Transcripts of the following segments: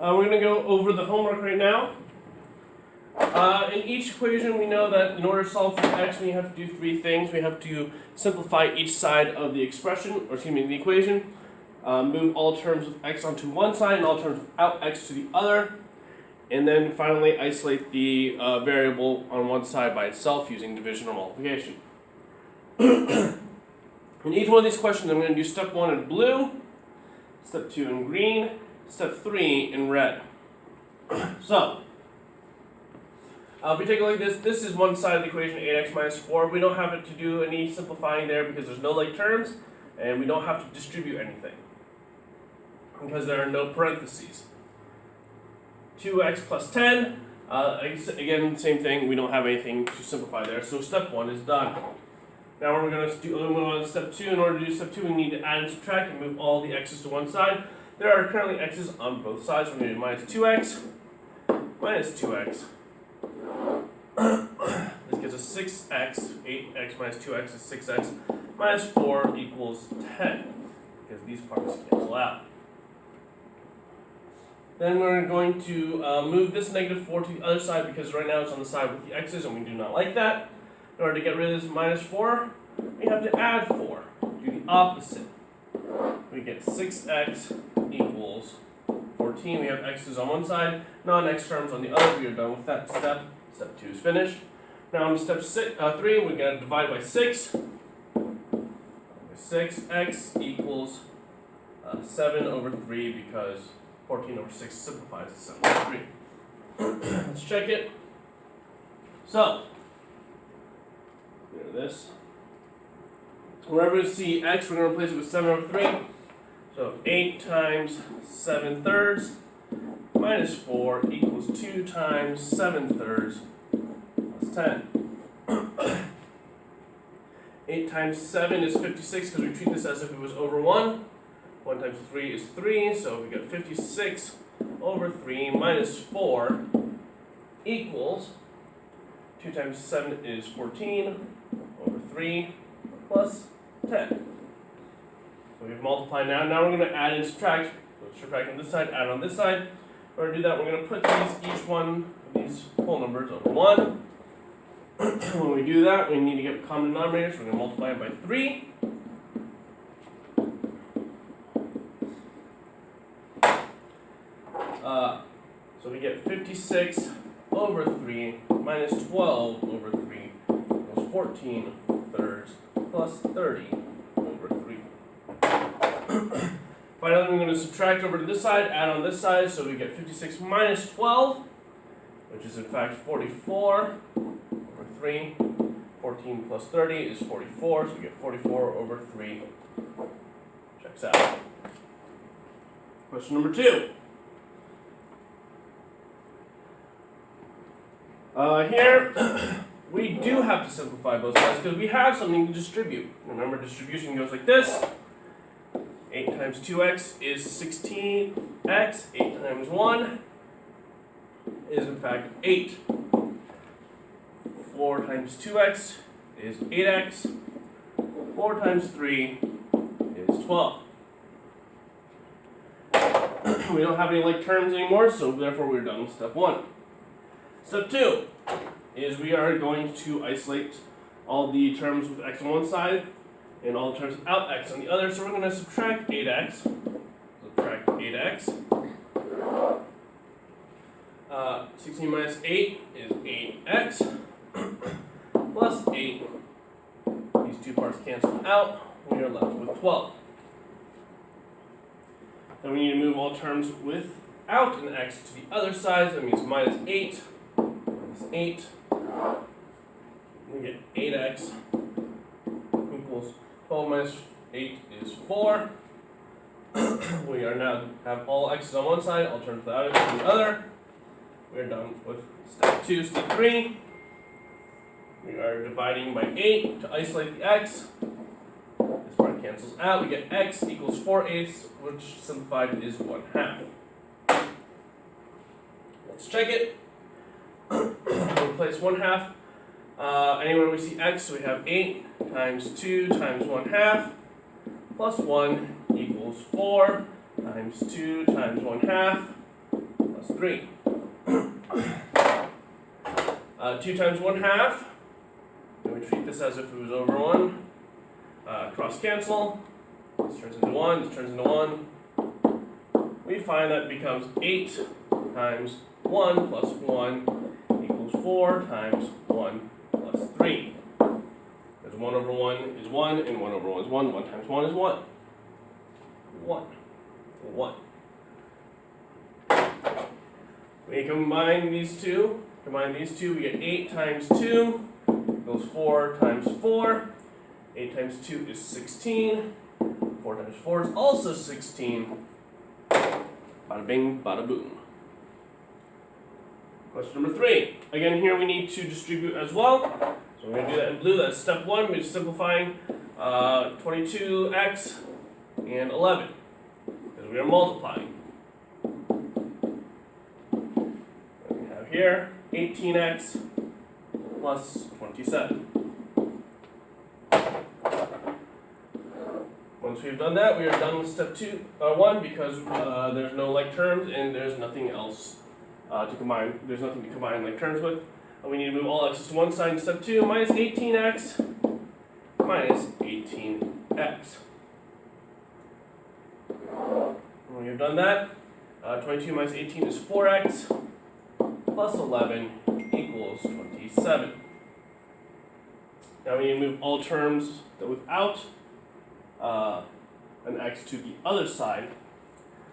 We're going to go over the homework right now. In each equation, we know that in order to solve for x, we have to do three things. We have to simplify each side of the expression, or excuse me, the equation. Move all terms with x onto one side and all terms without x to the other. And then finally isolate the variable on one side by itself using division or multiplication. In each one of these questions, I'm going to do step 1 in blue, step 2 in green, step 3 in red. So, if we take a look at this is one side of the equation, 8x minus 4. We don't have to do any simplifying there because there's no like terms, and we don't have to distribute anything because there are no parentheses. 2x plus 10, again, same thing, we don't have anything to simplify there, so step 1 is done. Now we're going to move on to step 2. In order to do step 2, we need to add and subtract and move all the x's to one side. There are currently x's on both sides. We're going to do minus 2x, minus 2x. This gives us 6x, 8x minus 2x is 6x, minus 4 equals 10, because these parts cancel out. Then we're going to move this negative 4 to the other side, because right now it's on the side with the x's, and we do not like that. In order to get rid of this minus 4, we have to add 4, do the opposite. We get 6x equals 14. We have x's on one side, non-x terms on the other. We are done with that step. Step 2 is finished. Now on step 3, we're going to divide by 6. 6x equals 7 over 3, because 14 over 6 simplifies to 7 over 3. Let's check it. So, here's this. Wherever we see x, we're going to replace it with 7 over 3. So 8 times 7 thirds minus 4 equals 2 times 7 thirds plus 10. 8 times 7 is 56, because we treat this as if it was over 1. 1 times 3 is 3, so we get 56 over 3 minus 4 equals 2 times 7 is 14 over 3 plus 10. So we've multiplied now. Now we're going to add and subtract. So subtract on this side, add on this side. In order to do that, we're going to put each one of these whole numbers over 1. When we do that, we need to get common denominators. We're going to multiply it by 3. So we get 56 over 3 minus 12 over 3 equals 14 thirds plus 30 over 3. Finally, we're going to subtract over to this side, add on this side, so we get 56 minus 12, which is in fact 44 over 3. 14 plus 30 is 44, so we get 44 over 3. Checks out. Question number 2. Here, we do have to simplify both sides because we have something to distribute. Remember, distribution goes like this. 8 times 2x is 16x. 8 times 1 is in fact 8. 4 times 2x is 8x. 4 times 3 is 12. We don't have any like terms anymore, so therefore we're done with step 1. Step 2 is we are going to isolate all the terms with x on one side and all the terms without x on the other. So we're going to subtract 8x. Subtract 8x. 16 minus 8 is 8x. Plus 8. These two parts cancel out. We are left with 12. Then we need to move all terms without an x to the other side. So that means minus 8. 8. We get 8x equals 12 minus 8 is 4. We are now have all x's on one side, all terms without x on the other. We are done with step 2. Step 3. We are dividing by 8 to isolate the x. This part cancels out. We get x equals 4/8, which simplified is 1/2. Let's check it. Replace 1/2. Anywhere we see x, we have 8 times 2 times 1/2 plus 1 equals 4 times 2 times 1/2 plus 3. 2 times 1/2. And we treat this as if it was over 1. Cross cancel. This turns into 1, this turns into 1. We find that becomes 8 times 1 plus 1 equals 4 times 1 plus 3. Because 1 over 1 is 1, and 1 over 1 is 1. 1 times 1 is 1. 1. 1. We combine these two. We get 8 times 2 equals 4 times 4. 8 times 2 is 16. 4 times 4 is also 16. Bada bing, bada boom. Question number 3. Again, here we need to distribute as well. So we're going to do that in blue. That's step 1. We're simplifying 22x and 11 because we are multiplying. And we have here 18x plus 27. Once we've done that, we are done with step 1 because there's no like terms and there's nothing else to combine. There's nothing to combine like terms with. We need to move all x's to one side in step 2. Minus 18x minus 18x. When we've done that, 22 minus 18 is 4x plus 11 equals 27. Now we need to move all terms without an x to the other side.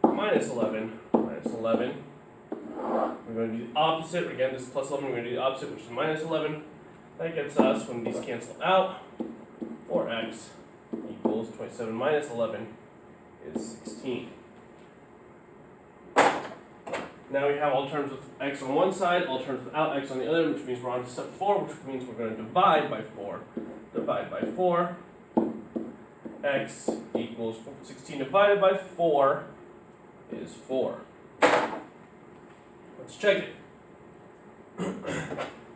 Minus 11, minus 11. We're going to do the opposite. Again, this is plus 11. We're going to do the opposite, which is minus 11. That gets us, when these cancel out, 4x equals 27 minus 11 is 16. Now we have all terms with x on one side, all terms without x on the other, which means we're on to step 4, which means we're going to divide by 4. Divide by 4. X equals 16 divided by 4 is 4. Let's check it.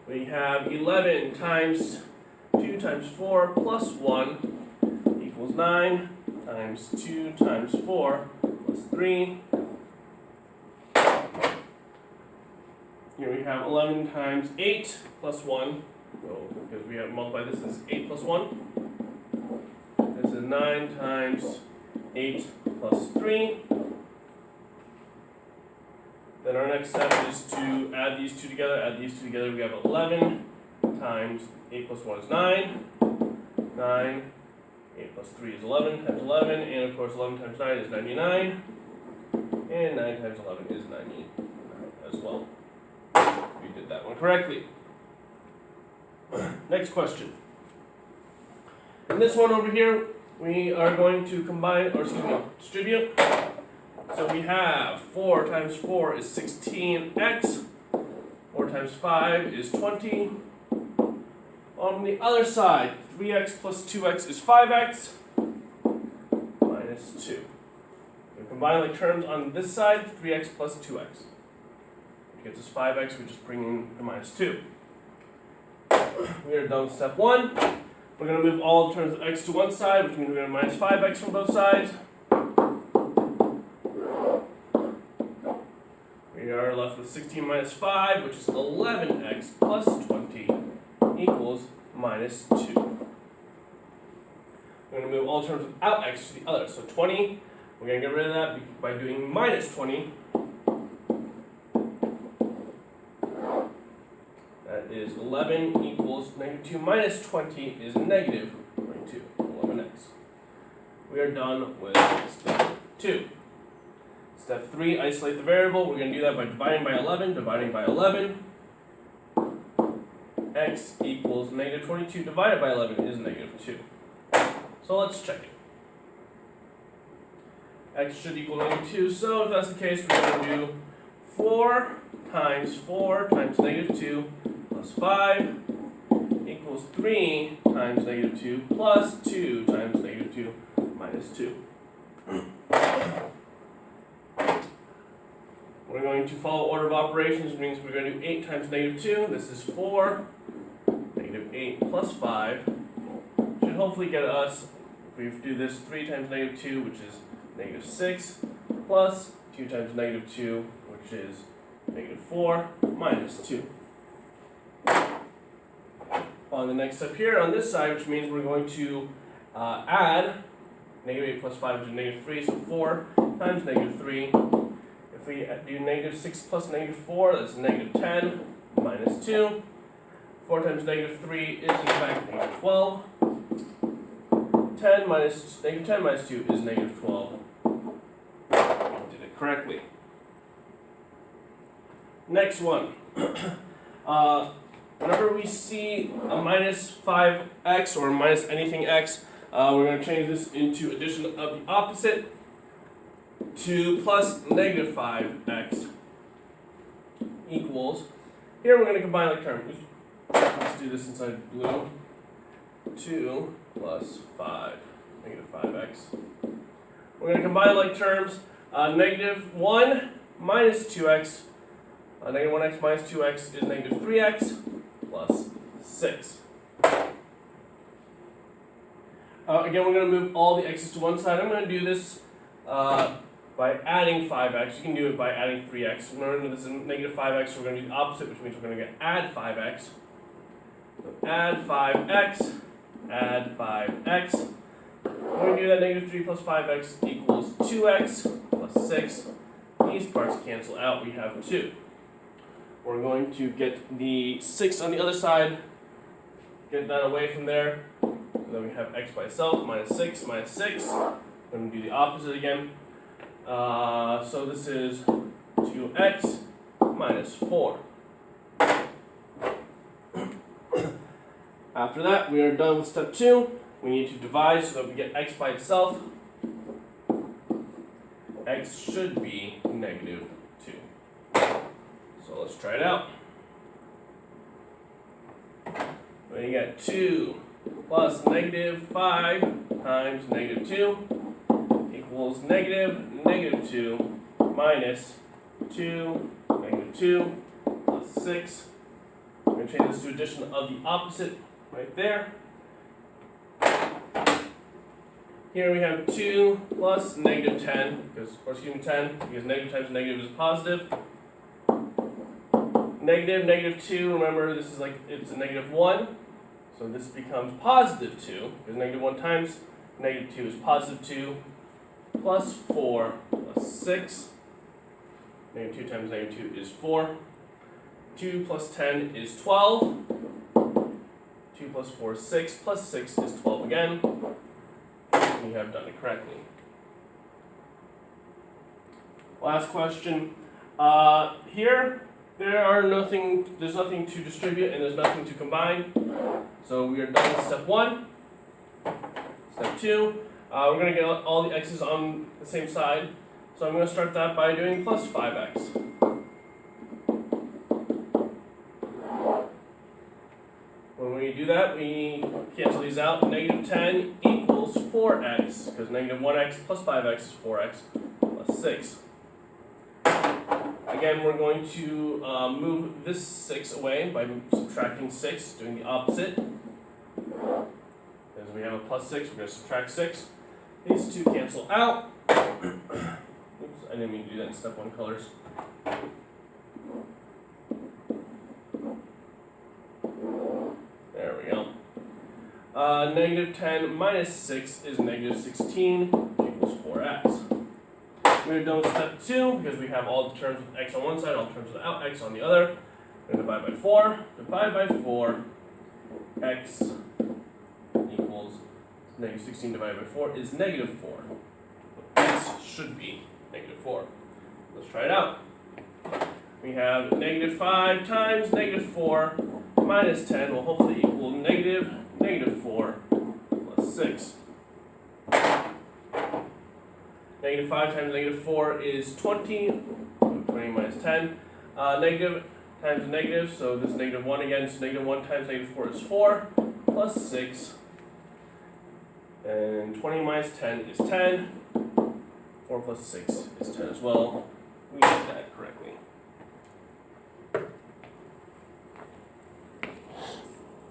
We have 11 times 2 times 4 plus 1 equals 9 times 2 times 4 plus 3. Here we have 11 times 8 plus 1. So, because we have multiplied this as 8 plus 1. This is 9 times 8 plus 3. Then our next step is to add these two together. Add these two together. We have 11 times 8 plus 1 is 9. 9. 8 plus 3 is 11 times 11. And of course 11 times 9 is 99. And 9 times 11 is 99 as well. We did that one correctly. Next question. In this one over here, we are going to combine, or excuse me, distribute. So we have 4 times 4 is 16x. 4 times 5 is 20. On the other side, 3x plus 2x is 5x minus 2. We combine like terms on this side, 3x plus 2x. Which gets us 5x, we just bring in the minus 2. We are done with step 1. We're going to move all terms of x to one side, which means we're going to minus 5x from both sides. We are left with 16 minus 5, which is 11x plus 20 equals minus 2. We're going to move all terms without x to the other. So 20, we're going to get rid of that by doing minus 20. That is 11 equals negative 2 minus 20 is negative 22, 11x. We are done with step 2. Step 3, isolate the variable. We're going to do that by dividing by 11. Dividing by 11. X equals negative 22 divided by 11 is negative 2. So let's check it. X should equal negative 2. So if that's the case, we're going to do 4 times negative 2 plus 5 equals 3 times negative 2 plus 2 times negative 2 minus 2. We're going to follow order of operations, which means we're going to do 8 times negative 2. This is 4. Negative 8 plus 5 should hopefully get us, if we do this, 3 times negative 2, which is negative 6, plus 2 times negative 2, which is negative 4 minus 2. On the next step here on this side, which means we're going to add negative 8 plus 5, which is negative 3, so 4 times negative 3. If we do negative 6 plus negative 4, that's negative 10 minus 2. 4 times negative 3 is in fact negative 12. 10 minus 2 is negative 12. Did it correctly. Next one. Whenever we see a minus 5x or minus anything x, we're going to change this into addition of the opposite to plus negative 5x equals. Here we're going to combine like terms. Let's do this inside blue. 2 plus 5, negative 5x. We're going to combine like terms. Negative 1 minus 2x. Negative 1x minus 2x is negative 3x plus 6. Again, we're going to move all the x's to one side. I'm going to do this by adding 5x. You can do it by adding 3x. Remember, this is negative 5x, so we're going to do the opposite, which means we're going to add 5x. So add 5x, add 5x. When we do that, negative 3 plus 5x equals 2x plus 6. These parts cancel out. We have 2. We're going to get the 6 on the other side, get that away from there. And then we have x by itself, minus 6, minus 6. We're going to do the opposite again. So this is 2x minus 4. After that, we are done with step 2. We need to divide so that we get x by itself. X should be negative 2. So let's try it out. So you get 2 plus negative 5 times negative 2 equals negative 2 minus 2, negative 2 plus 6. We're going to change this to addition of the opposite right there. Here we have 2 plus negative 10, because 10, because negative times negative is positive. Negative 2, remember this is it's a negative 1, so this becomes positive 2, because negative 1 times negative 2 is positive 2, plus 4 plus 6. Negative 2 times negative 2 is 4. 2 plus 10 is 12. 2 plus 4 is 6, plus 6 is 12 again. We have done it correctly. Last question. Here, there's nothing to distribute and there's nothing to combine. So we are done with step 1. Step 2, we're going to get all the x's on the same side. So I'm going to start that by doing plus 5x. When we do that, we cancel these out. Negative 10 equals 4x, because negative 1x plus 5x is 4x plus 6. Again, we're going to move this 6 away by subtracting 6, doing the opposite. As we have a plus 6, we're going to subtract 6. These two cancel out. Oops, I didn't mean to do that in step 1 colors. There we go. Negative 10 minus 6 is negative 16, equals 4x. We're done with step 2 because we have all the terms with x on one side, all the terms without x on the other. We're going to divide by 4. Divide by 4, x equals negative 16 divided by 4 is negative 4. X should be negative 4. Let's try it out. We have negative 5 times negative 4 minus 10 will hopefully equal negative 4 plus 6. Negative 5 times negative 4 is 20. 20 minus 10. Negative times negative, so this is negative 1 again. So negative 1 times negative 4 is 4 plus 6. And 20 minus 10 is 10. 4 plus 6 is 10 as well. We did that correctly.